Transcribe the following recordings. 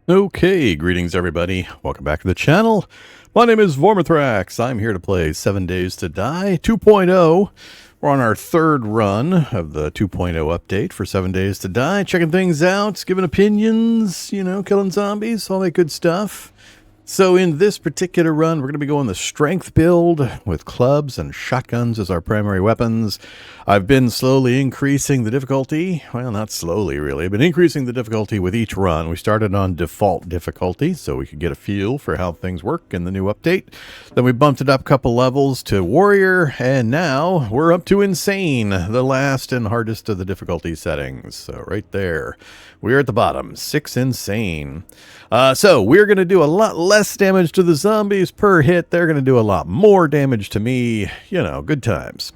Okay, greetings everybody. Welcome back to the channel. My name is Vorm. I'm here to play 7 Days to Die 2.0. We're on our third run of the 2.0 update for 7 Days to Die. Checking things out, giving opinions, killing zombies, all that good stuff. So in this particular run, we're going to be going the strength build with clubs and shotguns as our primary weapons. I've been slowly increasing the difficulty. Well, not slowly, really. I've been increasing the difficulty with each run. We started on default difficulty, so we could get a feel for how things work in the new update. Then we bumped it up a couple levels to warrior, and now we're up to insane, the last and hardest of the difficulty settings. So right there, we're at the bottom, 6 insane. So we're going to do a lot less damage to the zombies per hit. They're going to do a lot more damage to me. Good times.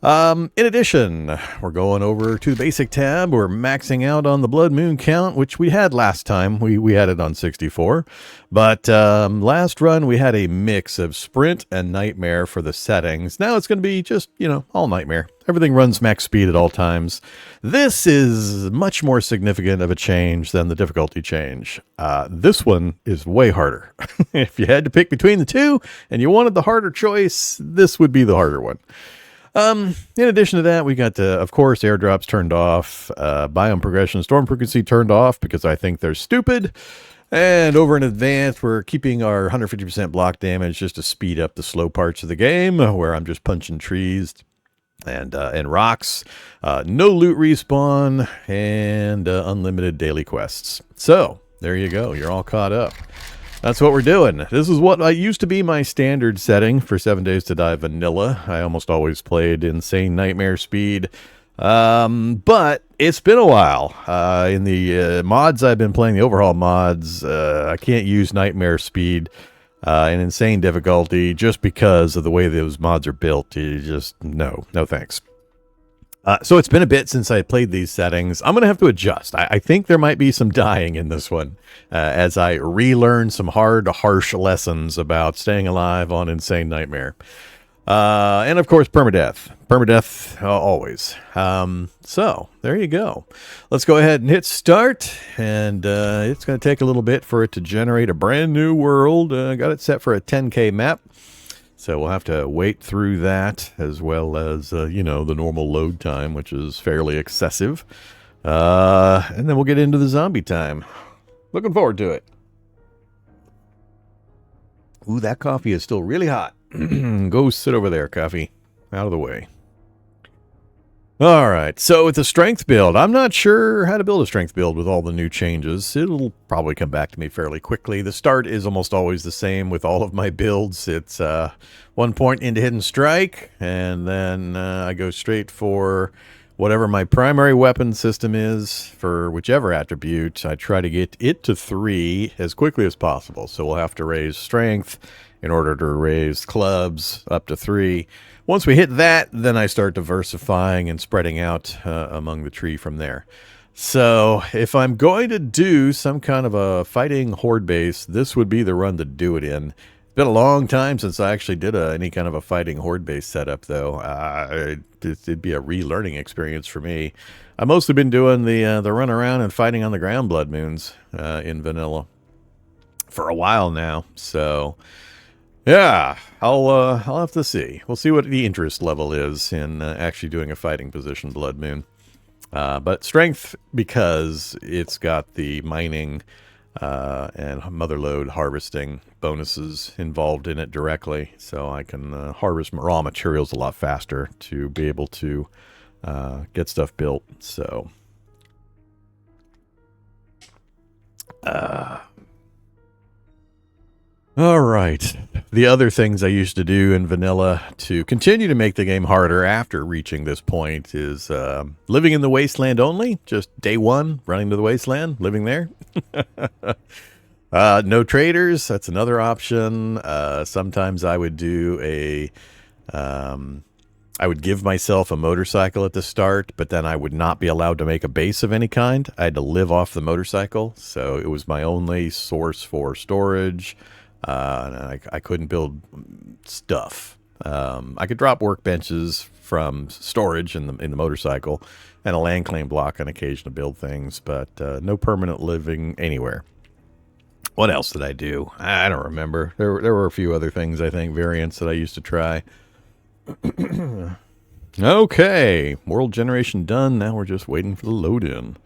In addition, we're going over to the basic tab. We're maxing out on the blood moon count, which we had last time. We had it on 64. But last run, we had a mix of sprint and nightmare for the settings. Now it's going to be just, all nightmare. Everything runs max speed at all times. This is much more significant of a change than the difficulty change. This one is way harder. If you had to pick between the two and you wanted the harder choice, this would be the harder one. In addition to that, we got, of course, airdrops turned off, biome progression, storm frequency turned off because I think they're stupid. And over in advanced, we're keeping our 150% block damage just to speed up the slow parts of the game where I'm just punching trees and rocks, no loot respawn, and unlimited daily quests. So there you go. You're all caught up. That's what we're doing. This is what used to be my standard setting for 7 Days to Die Vanilla. I almost always played Insane-Nightmare speed. But it's been a while. In the mods I've been playing, the overhaul mods, I can't use Nightmare speed and Insane difficulty just because of the way those mods are built. You just, no thanks. So it's been a bit since I played these settings. I'm going to have to adjust. I think there might be some dying in this one as I relearn some hard, harsh lessons about staying alive on Insane Nightmare. And of course, permadeath. Permadeath always. So there you go. Let's go ahead and hit start. And it's going to take a little bit for it to generate a brand new world. Got it set for a 10K map. So we'll have to wait through that as well as, the normal load time, which is fairly excessive. And then we'll get into the zombie time. Looking forward to it. Ooh, that coffee is still really hot. Go sit over there, coffee. Out of the way. All right, so with the strength build, I'm not sure how to build a strength build with all the new changes. It'll probably come back to me fairly quickly. The start is almost always the same with all of my builds. It's 1 point into Hidden Strike, and then I go straight for whatever my primary weapon system is for whichever attribute. I try to get it to 3 as quickly as possible. So we'll have to raise strength in order to raise clubs up to 3. Once we hit that, then I start diversifying and spreading out among the tree from there. So if I'm going to do some kind of a fighting horde base, this would be the run to do it in. It's been a long time since I actually did any kind of a fighting horde base setup, though. It'd be a relearning experience for me. I've mostly been doing the run around and fighting on the ground blood moons in vanilla for a while now. So yeah, I'll have to see. We'll see what the interest level is in actually doing a fighting position blood moon. But strength, because it's got the mining and motherlode harvesting bonuses involved in it directly, so I can harvest raw materials a lot faster to be able to get stuff built. So all right. The other things I used to do in vanilla to continue to make the game harder after reaching this point is living in the wasteland only. Just day one, running to the wasteland, living there. No traders. That's another option. Sometimes I would do I would give myself a motorcycle at the start, but then I would not be allowed to make a base of any kind. I had to live off the motorcycle, so it was my only source for storage. And I couldn't build stuff. I could drop workbenches from storage in the motorcycle and a land claim block on occasion to build things, but no permanent living anywhere. What else did I do? I don't remember. There were a few other things, I think, variants that I used to try. Okay, world generation done. Now we're just waiting for the load in.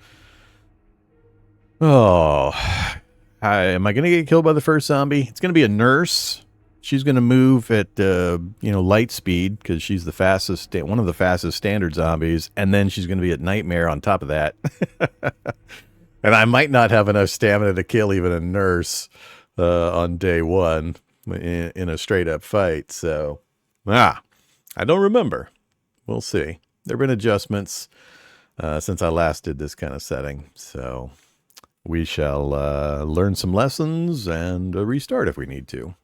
Oh, am I going to get killed by the first zombie? It's going to be a nurse. She's going to move at light speed because she's the fastest, one of the fastest standard zombies, and then she's going to be at nightmare on top of that. And I might not have enough stamina to kill even a nurse on day one in a straight up fight. So, I don't remember. We'll see. There have been adjustments since I last did this kind of setting. So we shall learn some lessons and restart if we need to.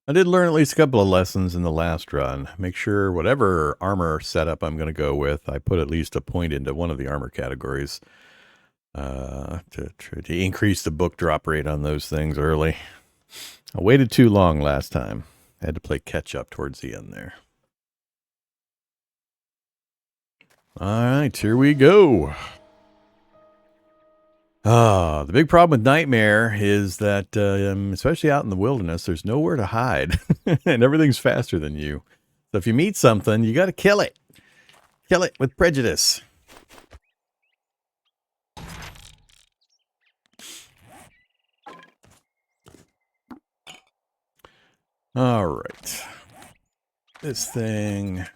I did learn at least a couple of lessons in the last run. Make sure whatever armor setup I'm going to go with, I put at least a point into one of the armor categories to increase the book drop rate on those things early. I waited too long last time. I had to play catch up towards the end there. All right, here we go. The big problem with Nightmare is that, especially out in the wilderness, there's nowhere to hide, and everything's faster than you. So if you meet something, you got to kill it. Kill it with prejudice. All right. This thing.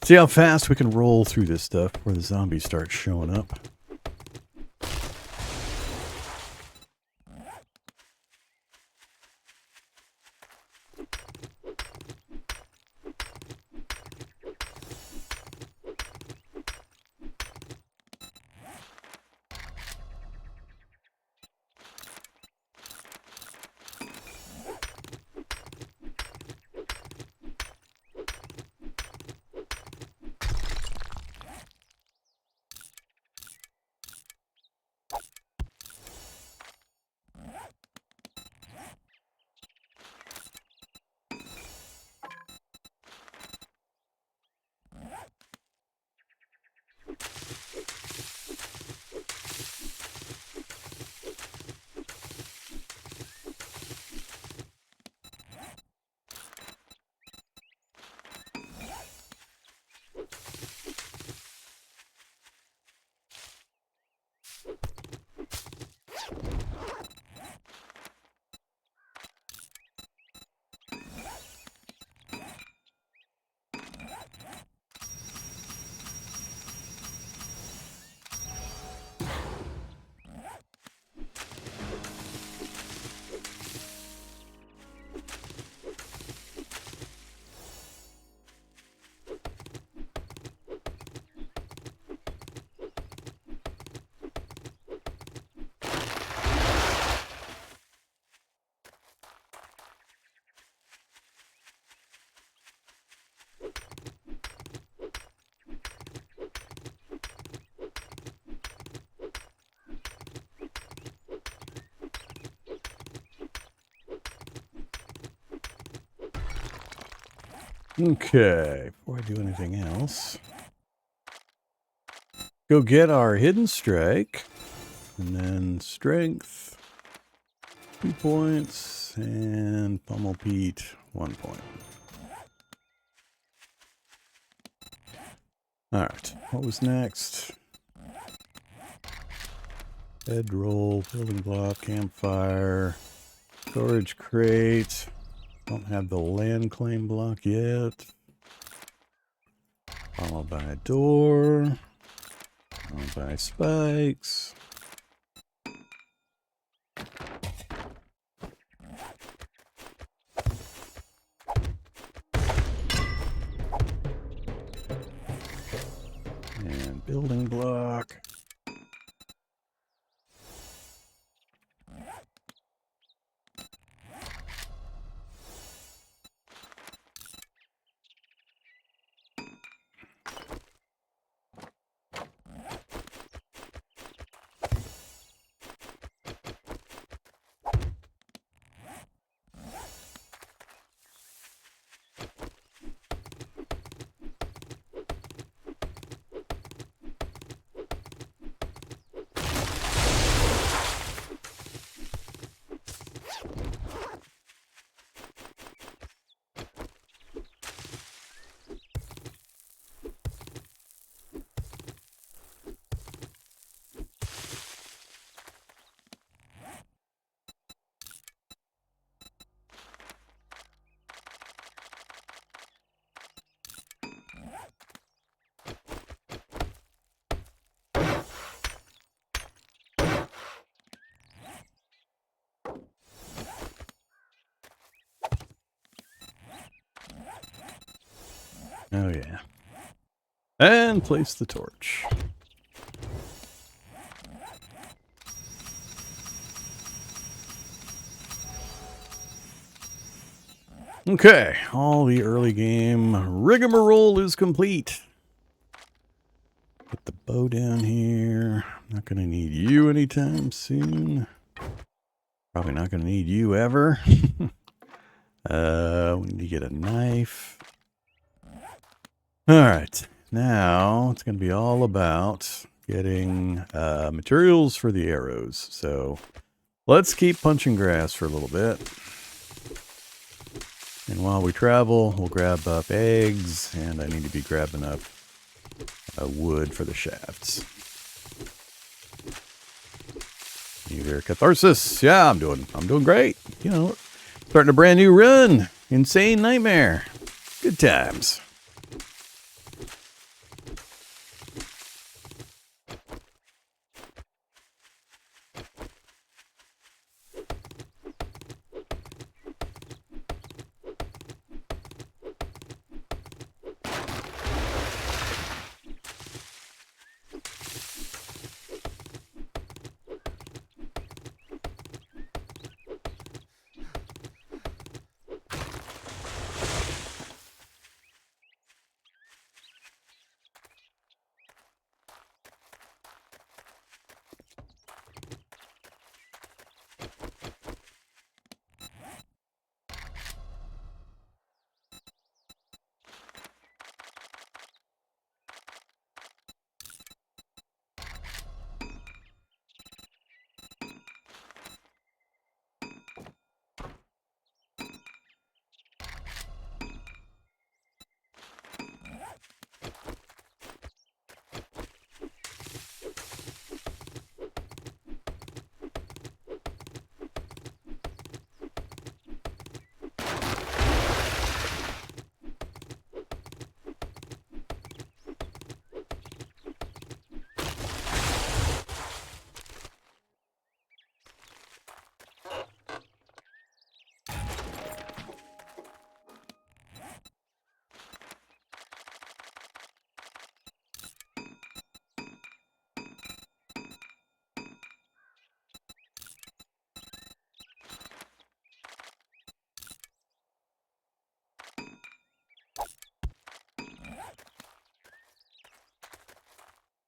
See how fast we can roll through this stuff before the zombies start showing up. Okay, before I do anything else, go get our hidden strike, and then strength, 2 points. points. And Pummel Pete, 1 point. Alright, what was next? Bedroll, building block, campfire, storage crate. Don't have the land claim block yet. Followed by a door. Followed by spikes. And building block. Oh yeah. And place the torch. Okay, all the early game rigmarole is complete. Put the bow down here. Not going to need you anytime soon. Probably not going to need you ever. We need to get a knife. Alright, now it's going to be all about getting materials for the arrows. So let's keep punching grass for a little bit. And while we travel, we'll grab up eggs, and I need to be grabbing up wood for the shafts. You hear catharsis? Yeah, I'm doing great. You know, starting a brand new run. Insane Nightmare. Good times.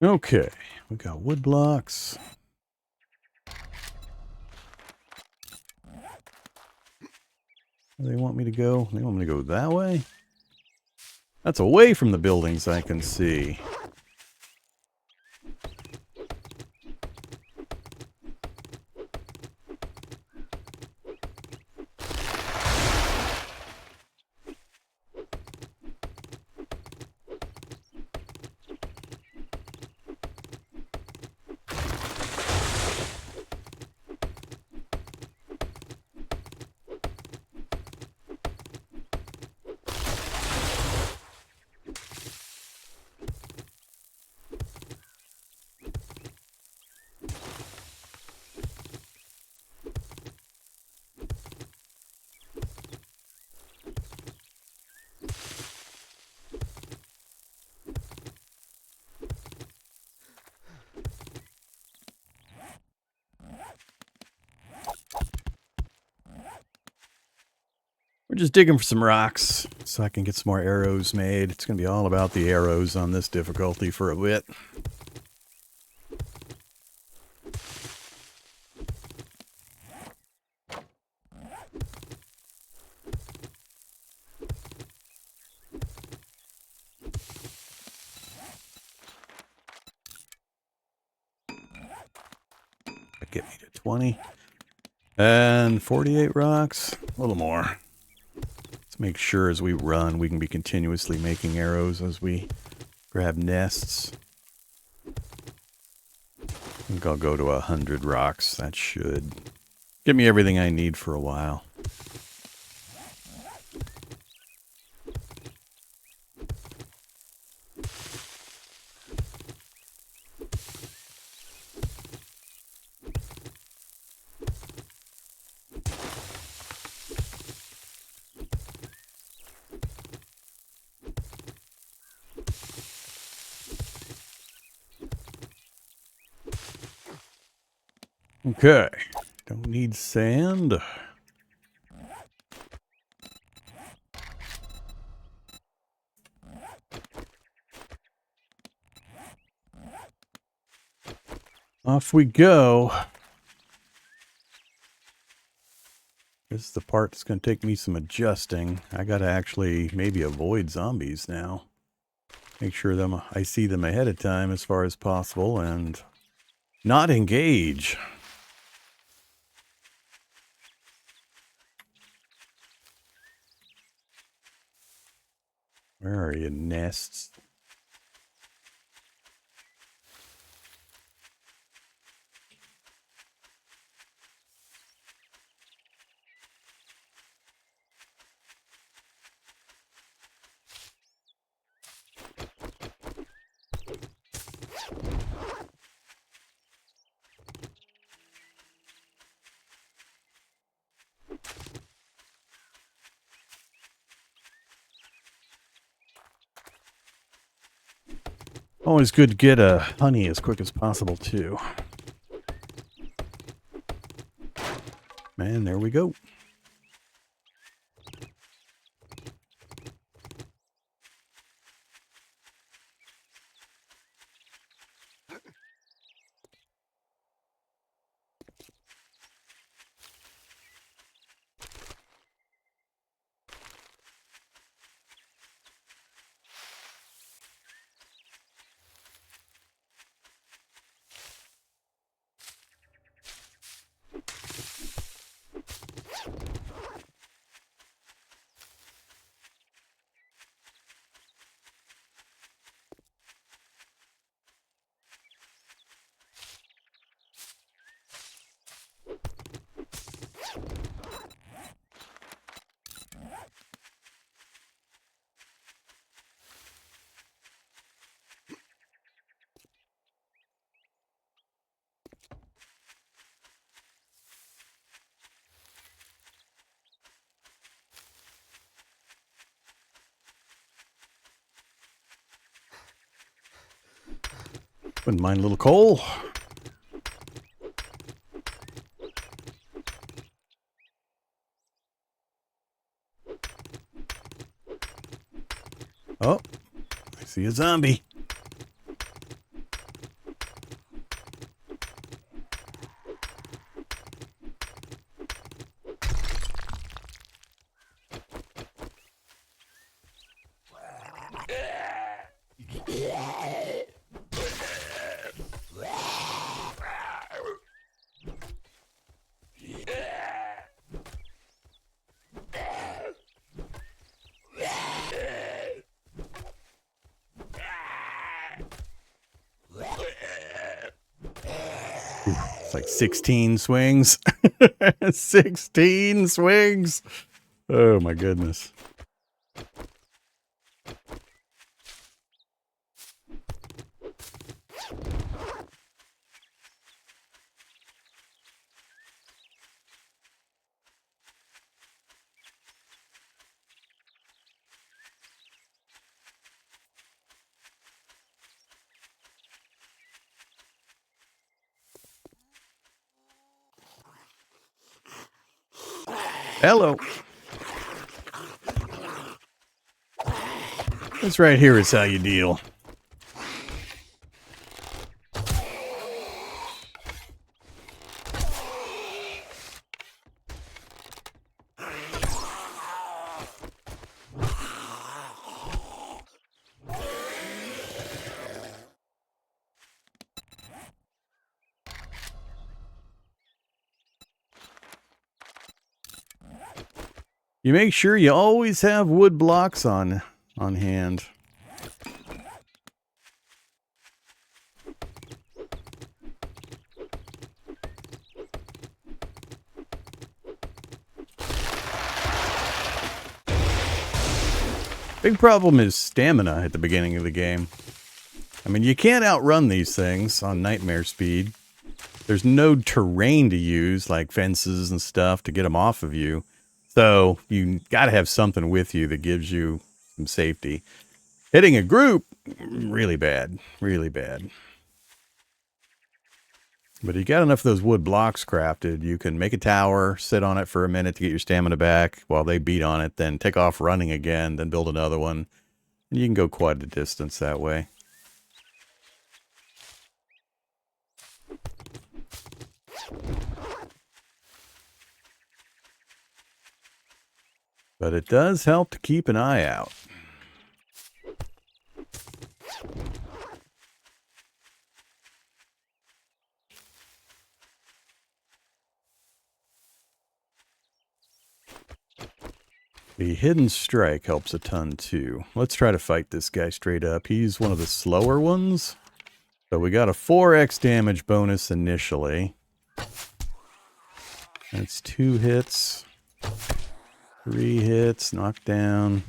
Okay, we got wood blocks. Where do they want me to go? They want me to go that way? That's away from the buildings I can see. We're just digging for some rocks so I can get some more arrows made. It's going to be all about the arrows on this difficulty for a bit. Get me to 20. And 48 rocks. A little more. Let's make sure as we run we can be continuously making arrows as we grab nests. I think I'll go to 100 rocks. That should give me everything I need for a while. Okay. Don't need sand. Off we go. This is the part that's going to take me some adjusting. I got to actually maybe avoid zombies now. Make sure I see them ahead of time as far as possible and not engage. Where are you, nests? Always good to get honey as quick as possible, too. Man, there we go. Wouldn't mind a little coal. Oh, I see a zombie. It's like 16 swings. 16 swings. Oh my goodness. Hello. This right here is how you deal. You make sure you always have wood blocks on hand. Big problem is stamina at the beginning of the game. I mean, you can't outrun these things on nightmare speed. There's no terrain to use, like fences and stuff, to get them off of you. So you got to have something with you that gives you some safety. Hitting a group, really bad. Really bad. But you got enough of those wood blocks crafted, you can make a tower, sit on it for a minute to get your stamina back while they beat on it, then take off running again, then build another one. And you can go quite a distance that way. But it does help to keep an eye out. The hidden strike helps a ton too. Let's try to fight this guy straight up. He's one of the slower ones. So we got a 4x damage bonus initially. That's 2 hits. 3 hits. Knockdown.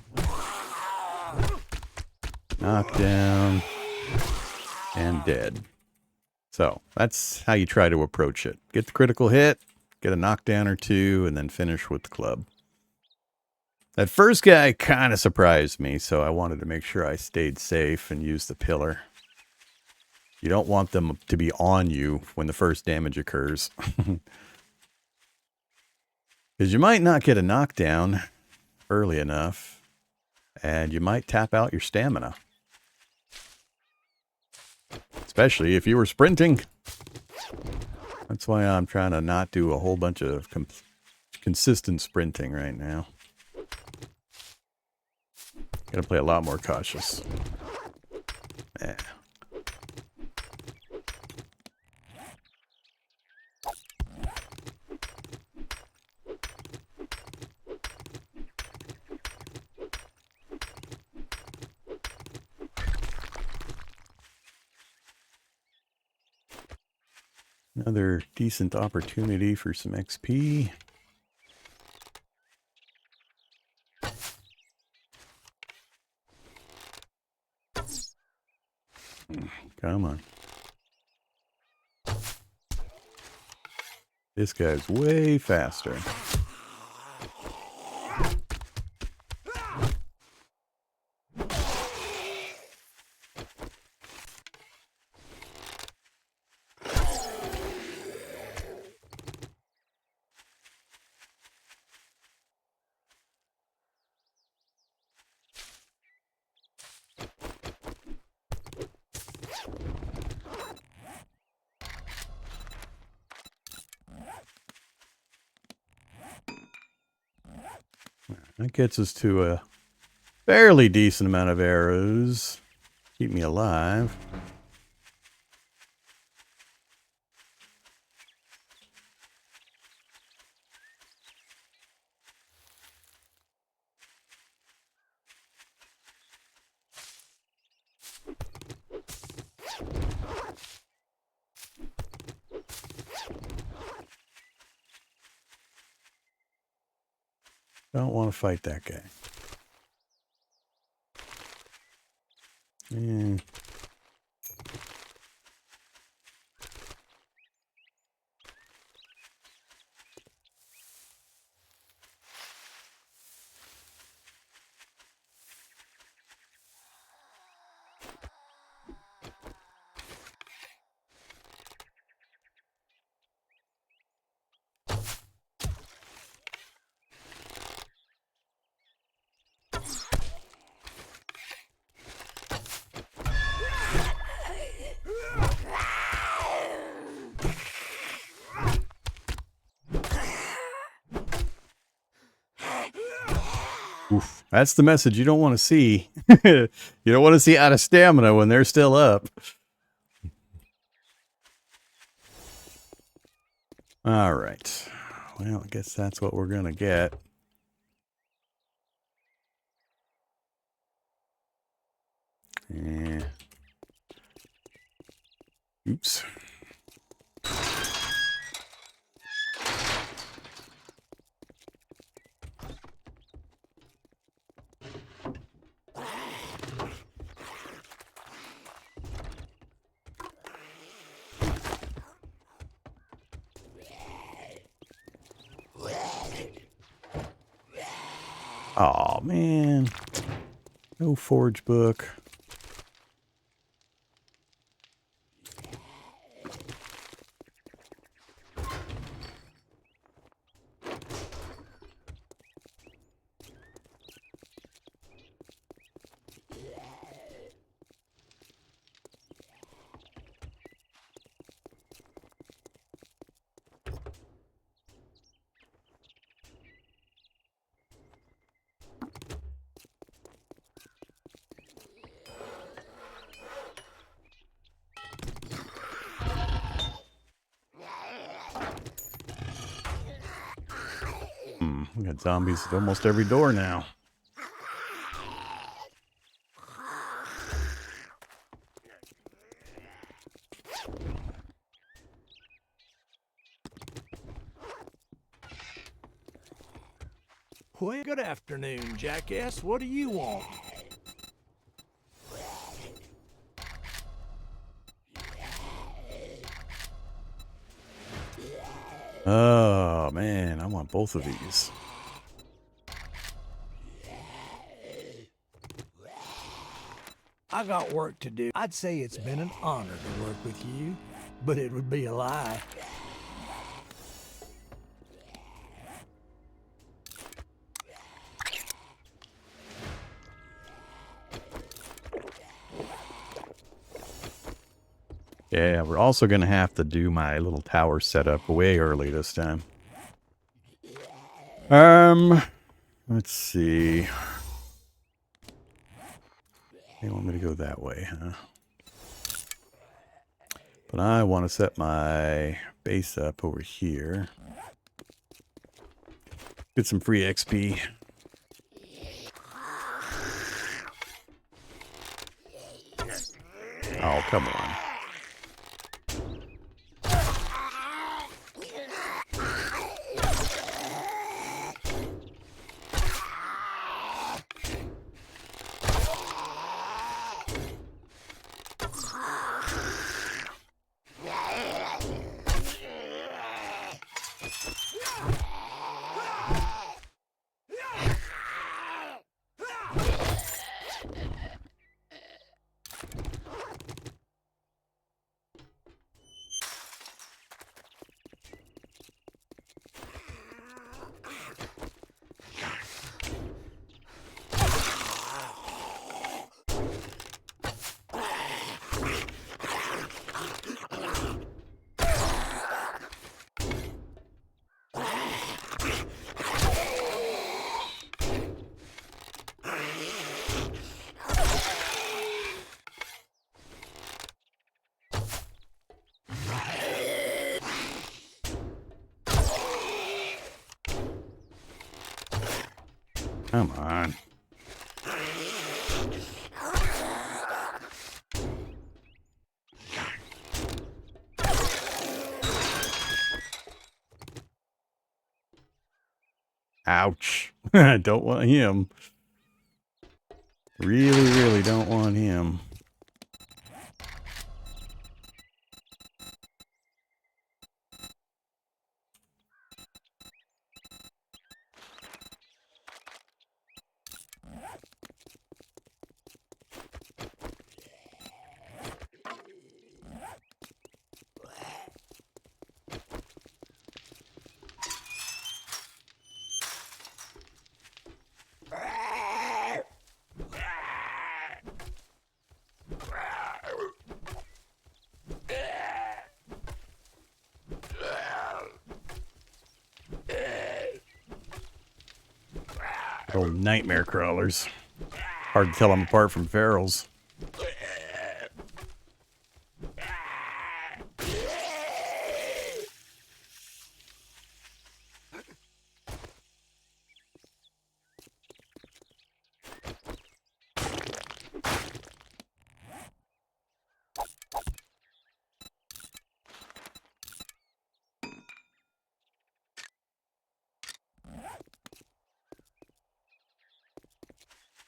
Knockdown. And dead. So that's how you try to approach it. Get the critical hit, get a knockdown or two, and then finish with the club. That first guy kind of surprised me, so I wanted to make sure I stayed safe and used the pillar. You don't want them to be on you when the first damage occurs. Because you might not get a knockdown early enough, and you might tap out your stamina. Especially if you were sprinting. That's why I'm trying to not do a whole bunch of consistent sprinting right now. Gotta play a lot more cautious. Yeah. Another decent opportunity for some XP. Come on. This guy's way faster. That gets us to a fairly decent amount of arrows. Keep me alive. Don't want to fight that guy. Yeah. Oof. That's the message you don't want to see. You don't want to see out of stamina when they're still up. All right. Well, I guess that's what we're going to get. Yeah. Oops. Oh man. No forge book. We got zombies at almost every door now. Well, good afternoon, jackass. What do you want? Oh man, I want both of these. I got work to do. I'd say it's been an honor to work with you, but it would be a lie. Yeah, we're also going to have to do my little tower setup way early this time. Let's see. They want me to go that way, huh? But I want to set my base up over here. Get some free XP. Oh, come on. Come on. Ouch. I don't want him. Really, really don't want him. Little nightmare crawlers. Hard to tell them apart from ferals.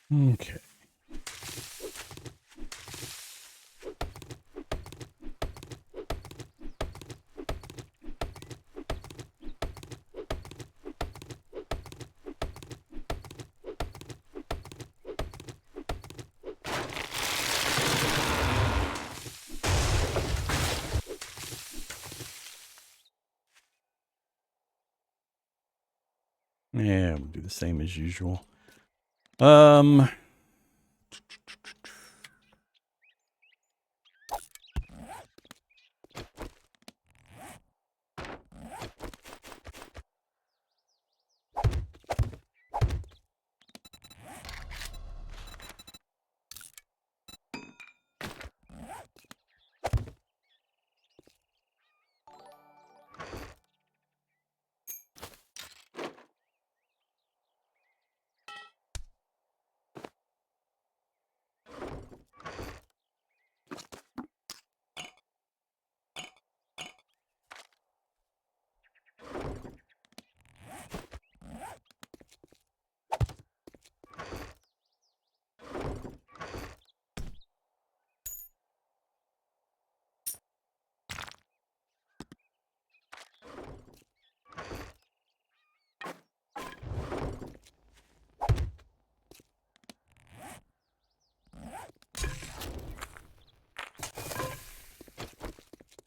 Okay. Yeah, we'll do the same as usual.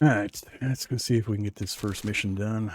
All right, let's go see if we can get this first mission done.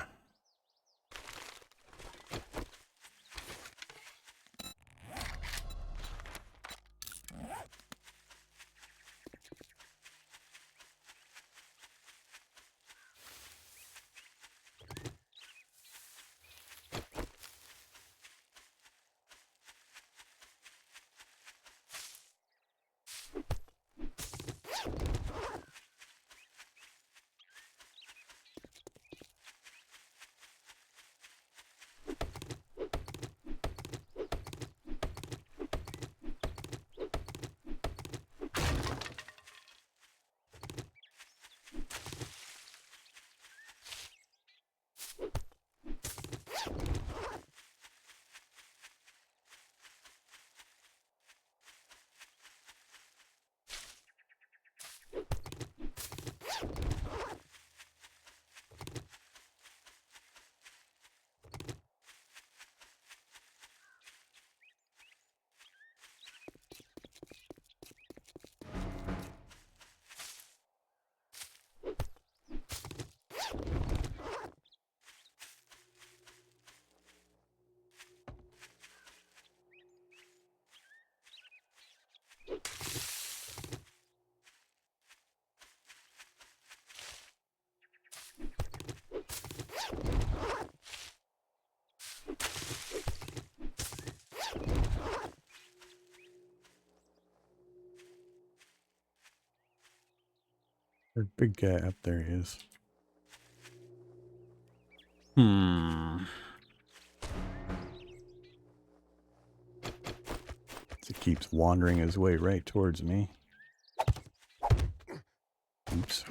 There's a big guy up there he is. He keeps wandering his way right towards me. Oops.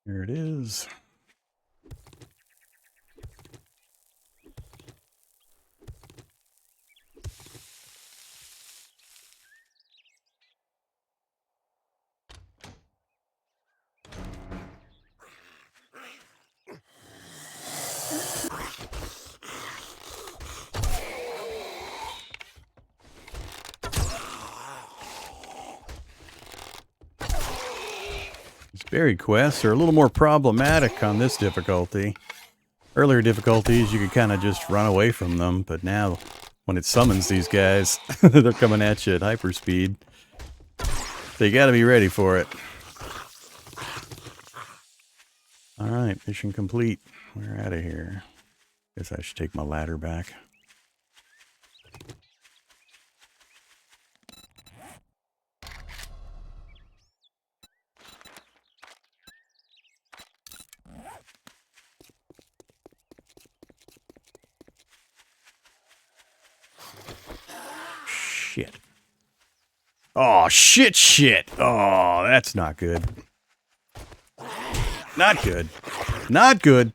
Here it is. Berry quests are a little more problematic on this difficulty. Earlier difficulties, you could kind of just run away from them, but now, when it summons these guys, they're coming at you at hyperspeed. So you gotta be ready for it. Alright, mission complete. We're out of here. Guess I should take my ladder back. Shit. Oh, shit. Oh, that's not good. Not good. Not good.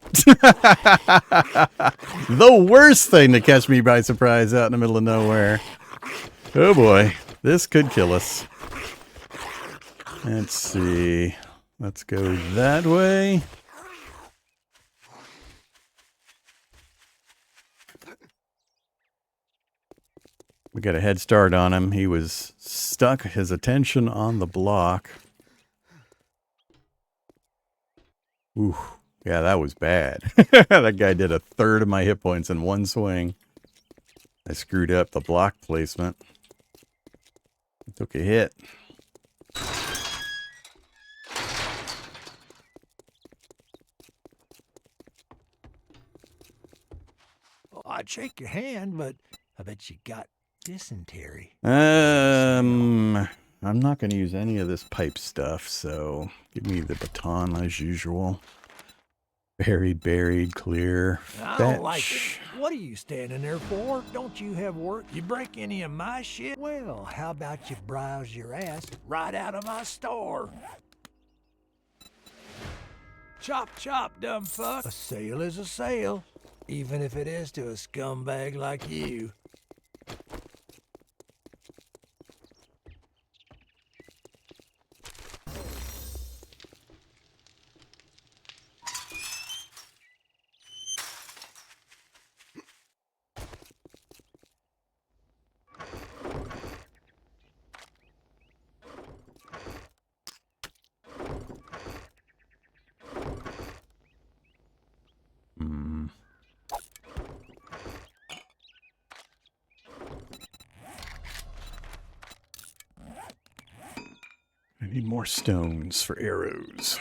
The worst thing to catch me by surprise out in the middle of nowhere. Oh boy, this could kill us. Let's see. Let's go that way. We got a head start on him. He was stuck, his attention on the block. Ooh, yeah, that was bad. That guy did a third of my hit points in one swing. I screwed up the block placement. I took a hit. Well, I'd shake your hand, but I bet you got dysentery. I'm not going to use any of this pipe stuff, so give me the baton as usual. Buried, clear, I fetch. don't like it. What are you standing there for? Don't you have work? You break any of my shit? Well, how about you browse your ass right out of my store? Chop, chop, dumb fuck. A sale is a sale, even if it is to a scumbag like you. I need more stones for arrows.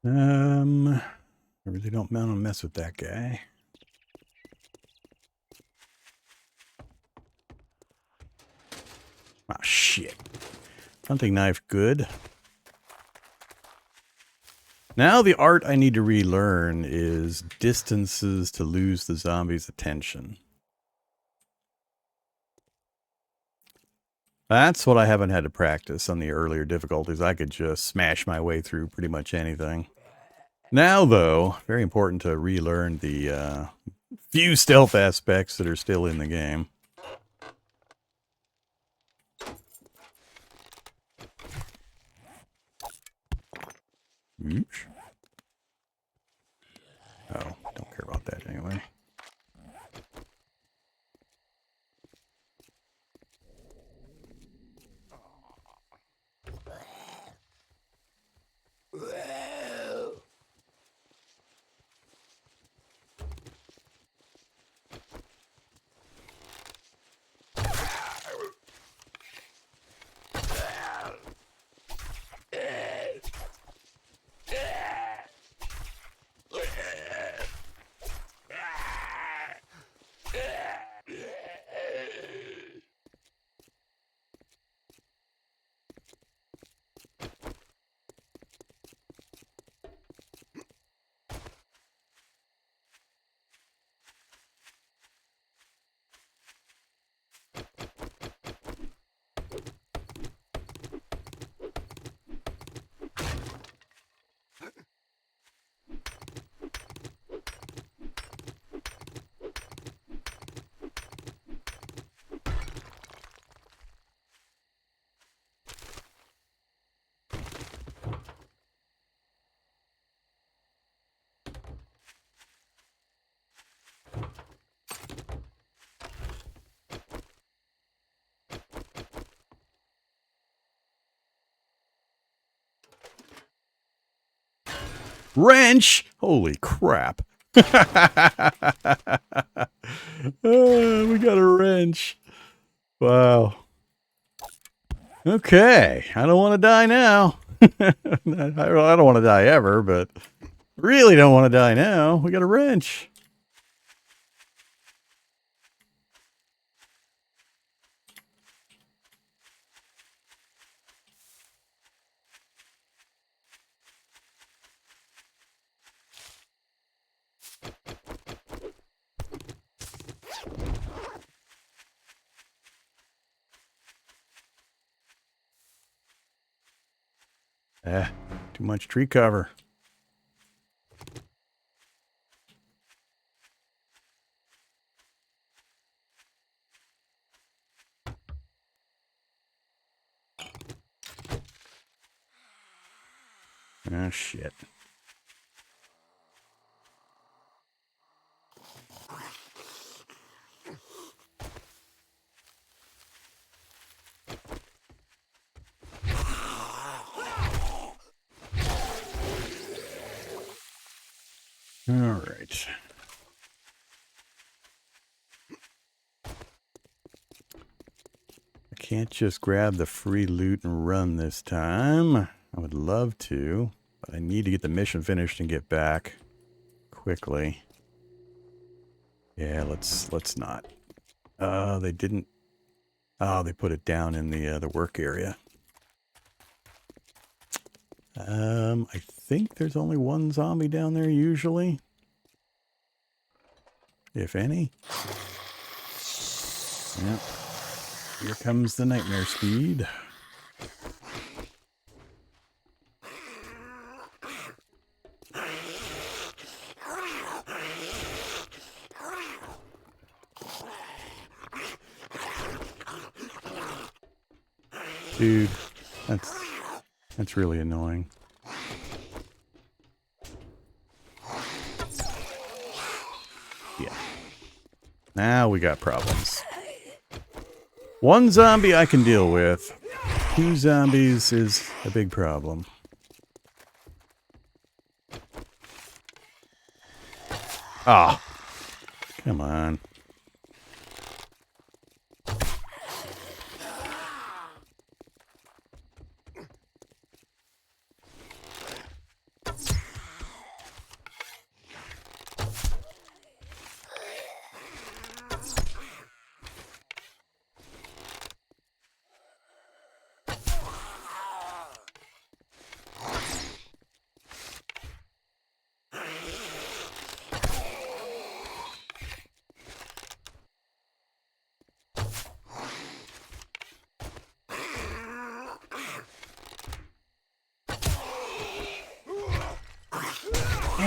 I really don't want to mess with that guy. Ah, shit. Hunting knife, good. Now the art I need to relearn is distances to lose the zombie's attention. That's what I haven't had to practice on the earlier difficulties. I could just smash my way through pretty much anything. Now, though, very important to relearn the few stealth aspects that are still in the game. Oops. Oh, don't care about that anyway. Wrench! Holy crap. We got a wrench. Wow. Okay. I don't want to die now. I don't want to die ever, but really don't want to die now. We got a wrench. Too much tree cover. Oh, shit. All right. I can't just grab the free loot and run this time. I would love to, but I need to get the mission finished and get back quickly. Yeah, let's not. They didn't. Oh, they put it down in the work area. I think there's only one zombie down there usually, if any. Yep. Here comes the nightmare speed. Dude, that's really annoying. Yeah. Now we got problems. One zombie I can deal with. 2 zombies is a big problem. Ah. Come on.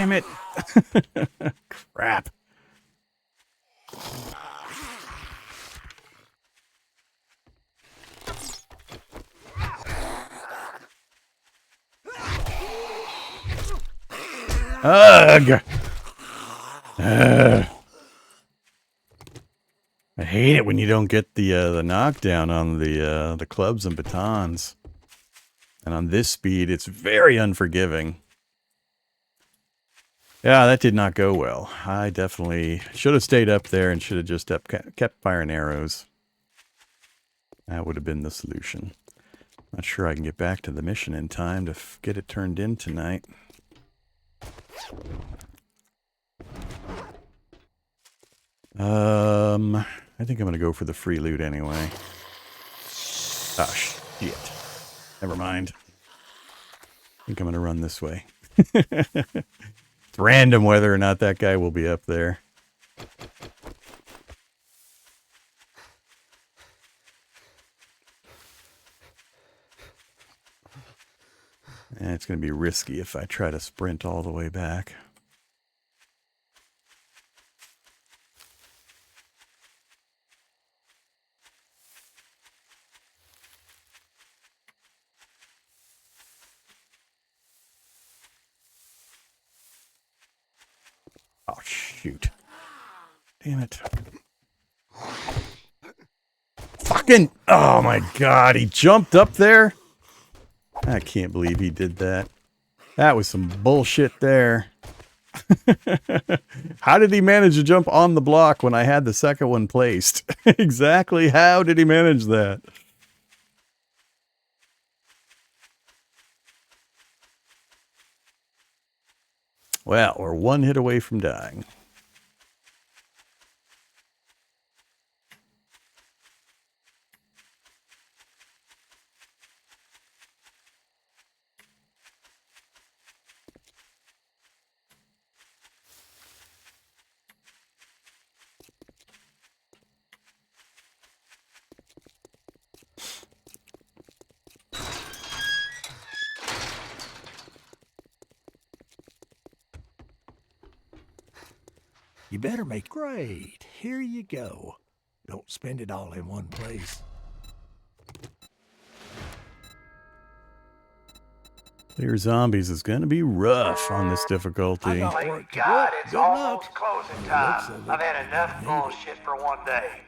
Damn it. Crap. Ugh. I hate it when you don't get the knockdown on the clubs and batons. And on this speed, it's very unforgiving. Yeah, that did not go well. I definitely should have stayed up there and should have just kept firing arrows. That would have been the solution. Not sure I can get back to the mission in time to get it turned in tonight. I think I'm going to go for the free loot anyway. Ah, shit. Never mind. I think I'm going to run this way. It's random whether or not that guy will be up there. And it's going to be risky if I try to sprint all the way back. Oh, shoot. Damn it. Fucking... Oh, my God. He jumped up there? I can't believe he did that. That was some bullshit there. How did he manage to jump on the block when I had the second one placed? Exactly how did he manage that? Well, we're one hit away from dying. You better make... Great. Here you go. Don't spend it all in one place. Clear zombies is going to be rough on this difficulty. Thank God, it's almost closing time. I've had enough bullshit for one day.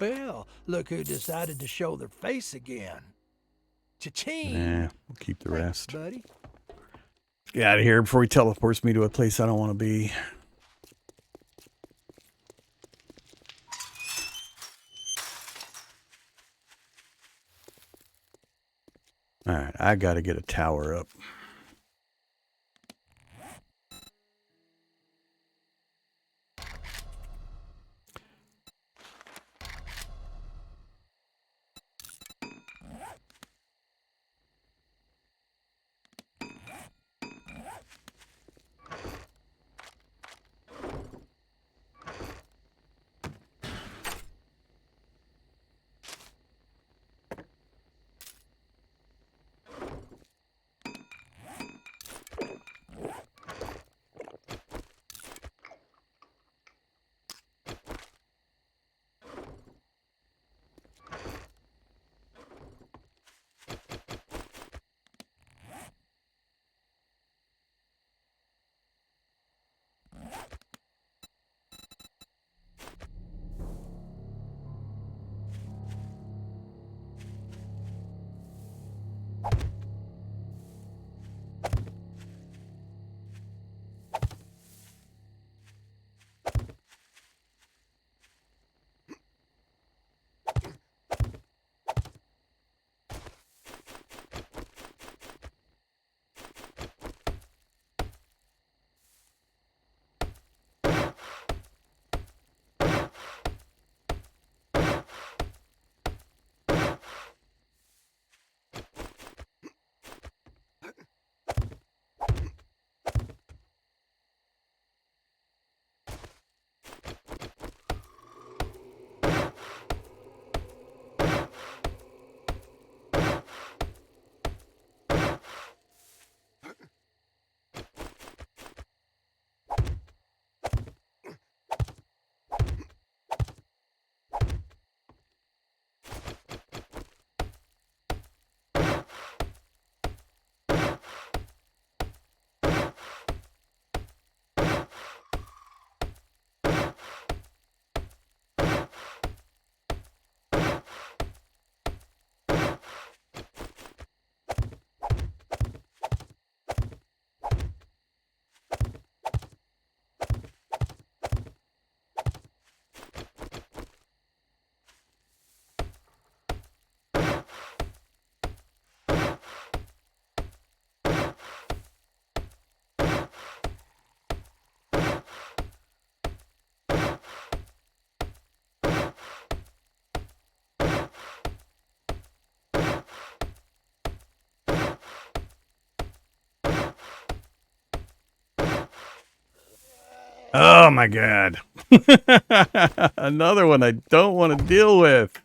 Well, look who decided to show their face again. Cha-ching! Nah, we'll keep the Thanks, rest. buddy. Get out of here before he teleports me to a place I don't want to be. Alright, I gotta get a tower up. Oh my god. Another one I don't want to deal with.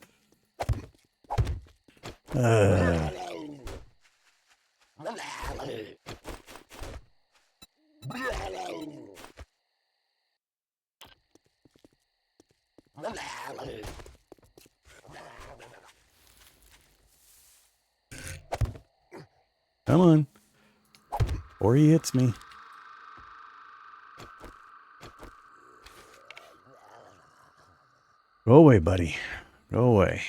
Come on. Or he hits me. Go away, buddy. Go away.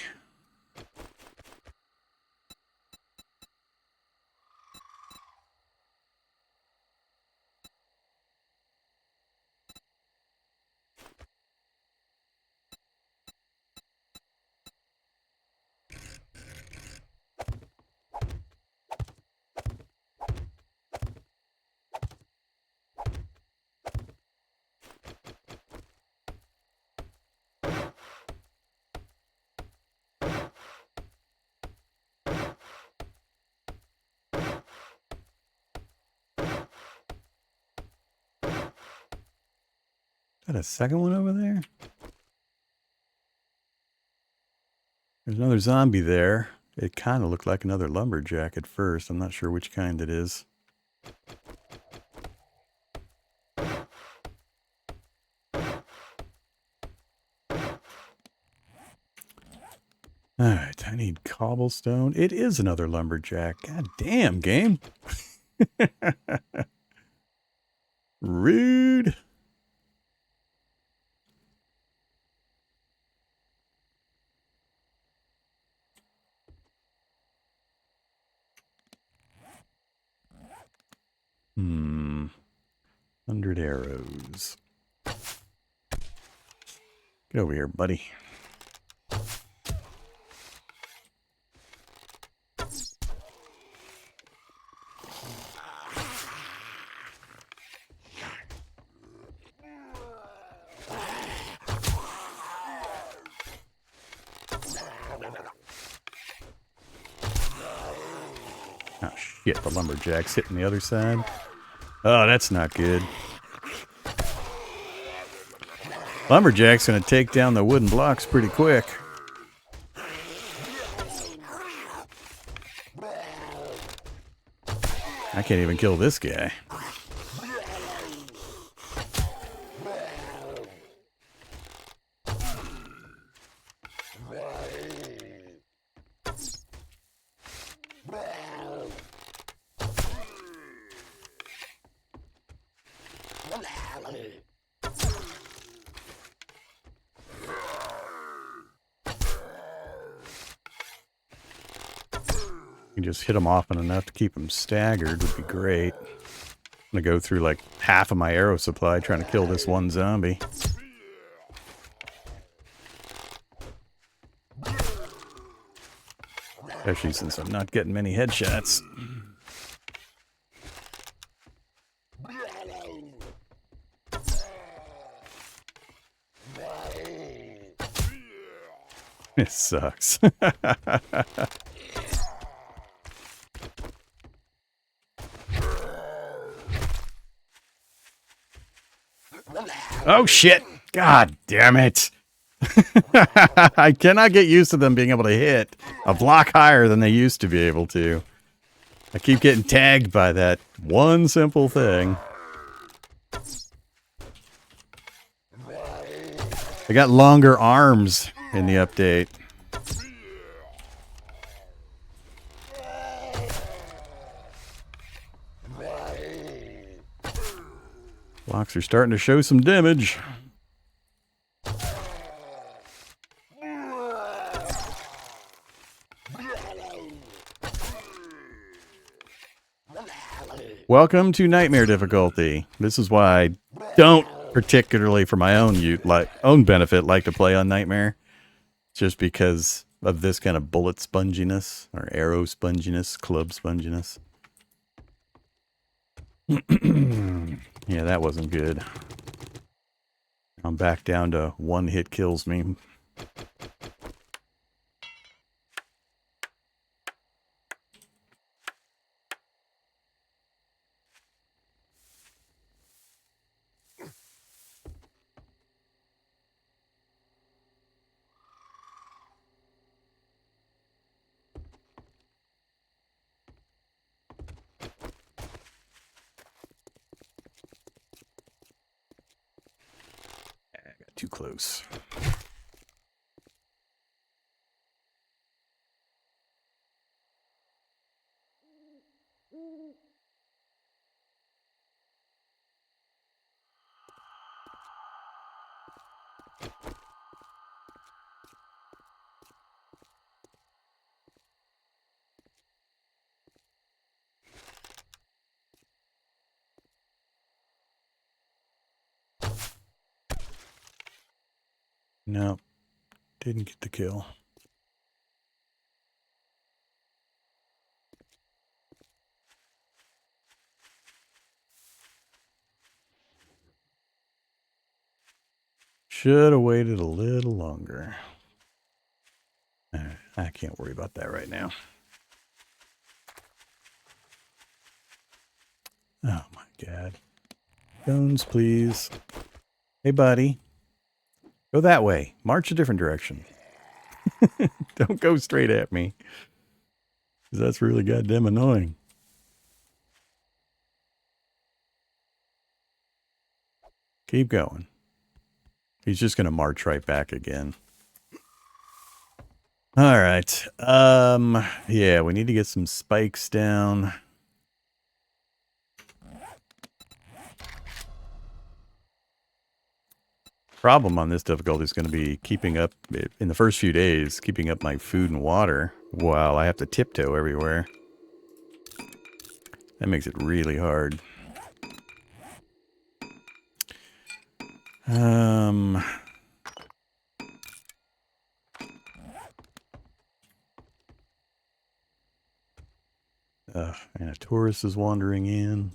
Got a second one over there? There's another zombie there. It kind of looked like another lumberjack at first. I'm not sure which kind it is. Alright, I need cobblestone. It is another lumberjack. God damn, game. Rude. Hmm. 100 arrows. Get over here, buddy. Oh shit, the lumberjack's hitting the other side. Oh, that's not good. Lumberjack's gonna take down the wooden blocks pretty quick. I can't even kill this guy. You just hit them often enough to keep them staggered would be great. I'm gonna go through like half of my arrow supply trying to kill this one zombie. Especially since I'm not getting many headshots. It sucks. Oh shit! God damn it! I cannot get used to them being able to hit a block higher than they used to be able to. I keep getting tagged by that one simple thing. I got longer arms in the update. Blocks are starting to show some damage. Welcome to Nightmare difficulty. This is why I don't particularly for my own benefit like to play on Nightmare. Just because of this kind of bullet sponginess or arrow sponginess, club sponginess. Yeah, that wasn't good. I'm back down to one hit kills me. too close. No, didn't get the kill. Should have waited a little longer. I can't worry about that right now. Oh my God. Bones, please. Hey, buddy. Go that way. March a different direction. Don't go straight at me. 'Cause that's really goddamn annoying. Keep going. He's just going to march right back again. All right. Yeah, we need to get some spikes down. Problem on this difficulty is going to be keeping up, in the first few days, keeping up my food and water while I have to tiptoe everywhere. That makes it really hard. And a tourist is wandering in.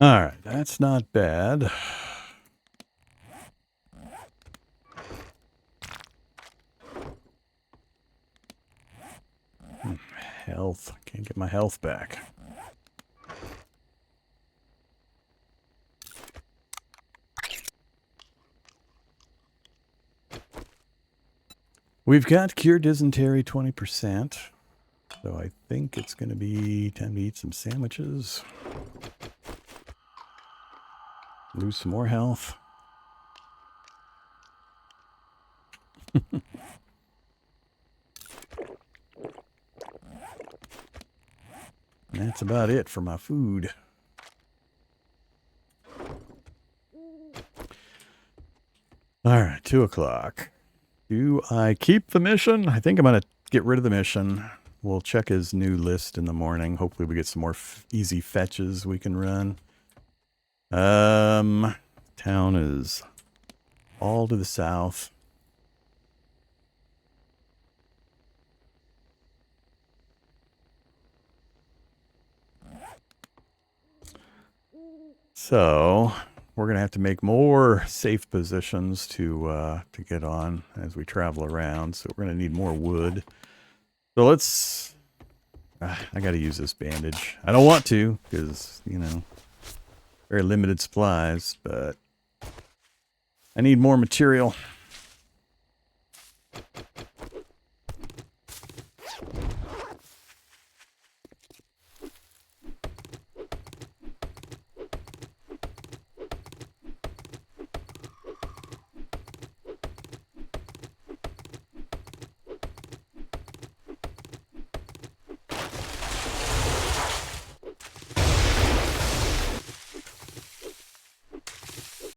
All right, that's not bad. Health. Can't get my health back. We've got cure dysentery 20%. So I think it's going to be time to eat some sandwiches. Lose some more health. And that's about it for my food. All right, 2 o'clock. Do I keep the mission? I think I'm going to get rid of the mission. We'll check his new list in the morning. Hopefully we get some more easy fetches we can run. Town is all to the south. So we're going to have to make more safe positions to get on as we travel around. So we're going to need more wood. So let's... I got to use this bandage. I don't want to because, you know, very limited supplies, but I need more material.